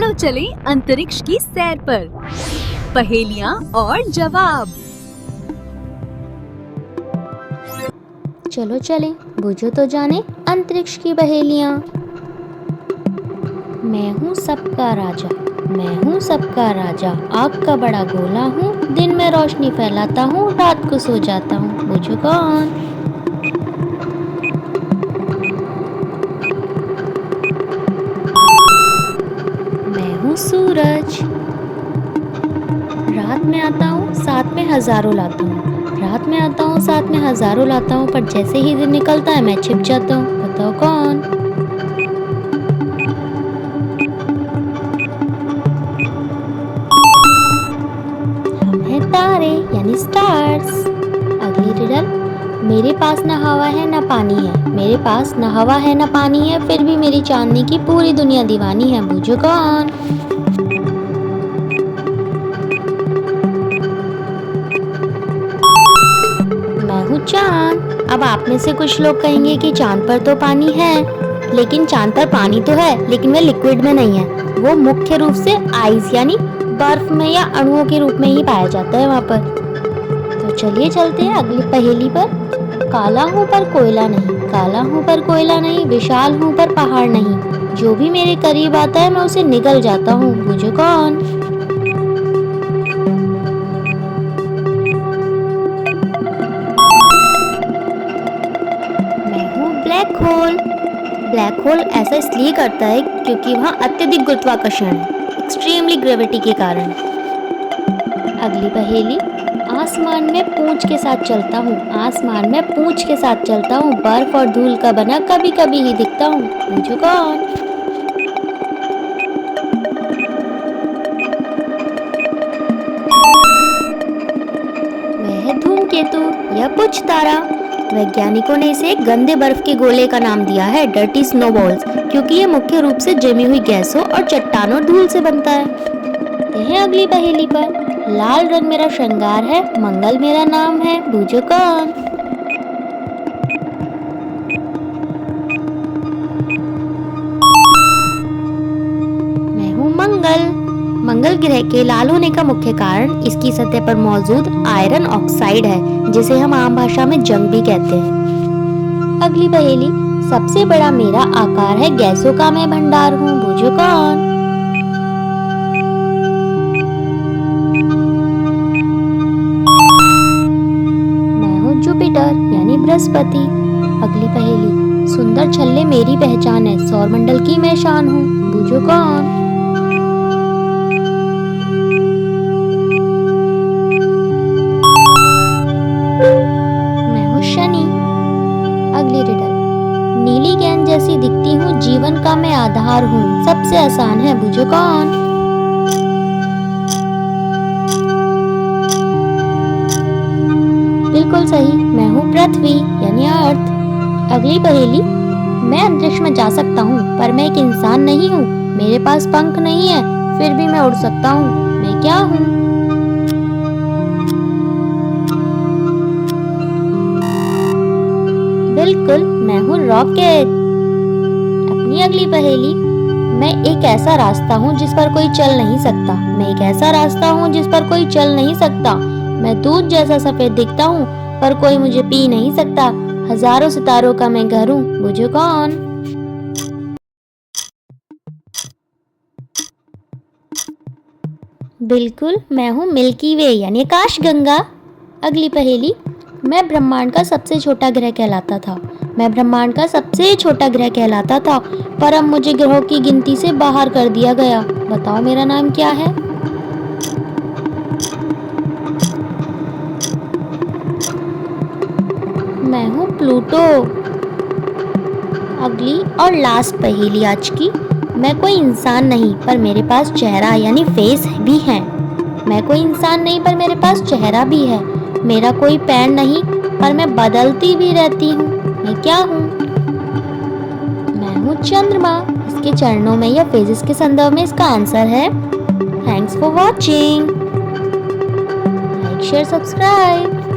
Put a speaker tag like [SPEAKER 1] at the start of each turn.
[SPEAKER 1] चलो चले अंतरिक्ष की सैर पर। पहेलियाँ और जवाब।
[SPEAKER 2] चलो चलें, बूझो तो जाने अंतरिक्ष की पहेलियाँ। मैं हूँ सबका राजा, मैं हूँ सबका राजा, आग का बड़ा गोला हूँ, दिन में रोशनी फैलाता हूँ, रात को सो जाता हूँ। बूझो कौन? मैं हूँ सूरज। रात में आता हूँ, साथ में हजारों लाता हूँ। रात में आता हूँ, साथ में हजारों लाता हूँ, पर जैसे ही दिन निकलता है मैं छिप जाता हूँ। बताओ कौन? हम हैं तारे यानी स्टार्स। अगली रिडल। मेरे पास न हवा है न पानी है, मेरे पास न हवा है न पानी है, फिर भी मेरी चांदनी की पूरी दुनिया दीवानी है। बूझो कौन? मैं हूँ चांद। अब आप में से कुछ लोग कहेंगे कि चांद पर तो पानी है, लेकिन चांद पर पानी तो है, लेकिन वह लिक्विड में नहीं है। वो मुख्य रूप से आइस यानी बर्फ में या अणुओं के रूप में ही पाया जाता है वहाँ पर। तो चलिए चलते हैं अगली पहेली पर। काला हूँ पर कोयला नहीं, काला हूँ पर कोयला नहीं, विशाल हूँ पर पहाड़ नहीं, जो भी मेरे करीब आता है मैं उसे निगल जाता हूँ। बूझो कौन? मैं हूँ ब्लैक होल। ब्लैक होल ऐसा इसलिए करता है क्योंकि वहाँ अत्यधिक गुरुत्वाकर्षण है, एक्सट्रीमली ग्रेविटी के कारण। अगली पहेली। आसमान में पूंछ के साथ चलता हूँ, आसमान में पूंछ के साथ चलता हूँ, बर्फ और धूल का बना कभी कभी ही दिखता हूँ। पूछो कौन? वह है धूमकेतु या पुच्छ तारा। वैज्ञानिकों ने इसे गंदे बर्फ के गोले का नाम दिया है, डर्टी स्नोबॉल्स, क्योंकि ये मुख्य रूप से जमी हुई गैसों और चट्टानों और धूल से बनता है। हैं अगली पहेली पर। लाल रंग मेरा श्रृंगार है, मंगल मेरा नाम है। बूझो कौन? मैं हूँ मंगल। मंगल ग्रह के लाल होने का मुख्य कारण इसकी सतह पर मौजूद आयरन ऑक्साइड है, जिसे हम आम भाषा में जंग भी कहते हैं। अगली पहेली। सबसे बड़ा मेरा आकार है, गैसों का मैं भंडार हूँ। बूझो कौन? मैं हूँ जुपिटर यानी बृहस्पति। अगली पहेली। सुंदर छल्ले मेरी पहचान है, सौरमंडल की मैं शान हूँ। बूझो कौन? मैं हूँ शनि। अगली रिडल। नीली गेंद जैसी दिखती हूँ, जीवन का मैं आधार हूँ, सबसे आसान है। बूझो कौन? बिल्कुल सही, मैं हूँ पृथ्वी यानी अर्थ। अगली पहेली। मैं अंतरिक्ष में जा सकता हूँ, पर मैं एक इंसान नहीं हूँ। मेरे पास पंख नहीं है, फिर भी मैं उड़ सकता हूँ। मैं क्या हूँ? बिल्कुल, मैं हूँ रॉकेट। अपनी अगली पहेली। मैं एक ऐसा रास्ता हूँ जिस पर कोई चल नहीं सकता, मैं एक ऐसा रास्ता हूँ जिस पर कोई चल नहीं सकता। मैं दूध जैसा सफेद दिखता हूँ, पर कोई मुझे पी नहीं सकता। हजारों सितारों का मैं घर हूँ। बूझो कौन? बिल्कुल, मैं हूँ मिल्की वे यानी आकाशगंगा। अगली पहेली। मैं ब्रह्मांड का सबसे छोटा ग्रह कहलाता था, मैं ब्रह्मांड का सबसे छोटा ग्रह कहलाता था, पर अब मुझे ग्रहों की गिनती से बाहर कर दिया गया। बताओ मेरा नाम क्या है? मैं हूँ प्लूटो। अगली और लास्ट पहेली आज की। मैं कोई इंसान नहीं, पर मेरे पास चेहरा यानी फेस भी है। मैं कोई इंसान नहीं, पर मेरे पास चेहरा भी है। मेरा कोई पैर नहीं, पर मैं बदलती भी रहती हूँ। मैं क्या हूँ? मैं हूँ चंद्रमा। इसके चरणों में या फेजेस के संदर्भ में इसका आंसर है। Thanks for watching. Like share subscribe.